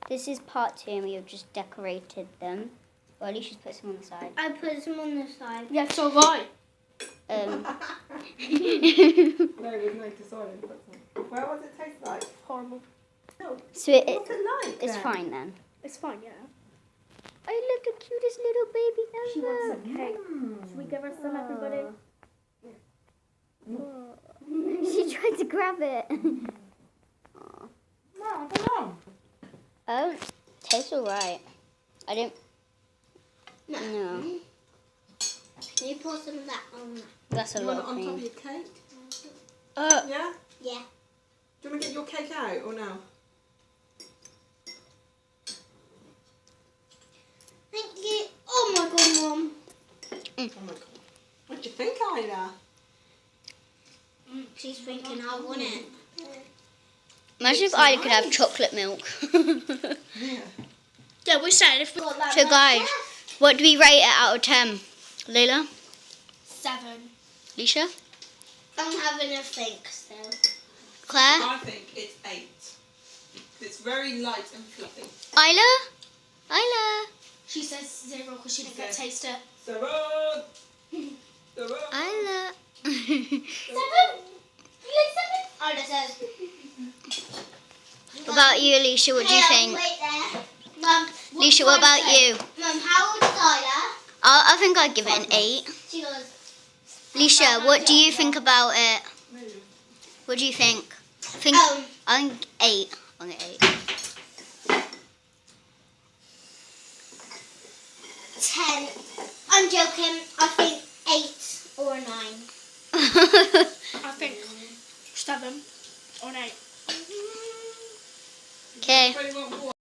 This is part 2 and we have just decorated them. Well, Alicia's put some on the side. I put some on the side. Yeah, so right. No, there's no deciding. Well, what does it taste like? Horrible. No. So What's it like? it's then? fine then. It's fine, yeah. I look the cutest little baby ever. She wants some cake. Should we give her some, everybody? She tried to grab it. No, I don't know. Oh, tastes alright. I don't. No. No. Can you pour some of that on that? That's a You lot want it of on top of cream. your cake? Yeah? Yeah. Do you want to get your cake out or no? Thank you. Oh my god, Mum. Oh my god. What do you think, Ida? She's thinking I want it. Imagine if Ida could have chocolate milk. Yeah. Yeah, we said if we got that. So guys, what do we rate it out of 10? Layla? 7. Alicia? I'm having a think still. Claire? I think it's 8. It's very light and fluffy. Isla? Isla? She says 0 because she didn't get to taste it. 7! 7! Isla? 7? You like 7? Ida says. What about you, Alicia? What do you think? Wait there. Mum. Alicia, what about you? Mum, how old is Ida? I think I'd give it an 8. She goes. Alicia, what do you think about it? What do you think? I think 8. I'm going 8. 10. I'm joking. I think 8 or 9. I think 7 or 8. Okay. 21.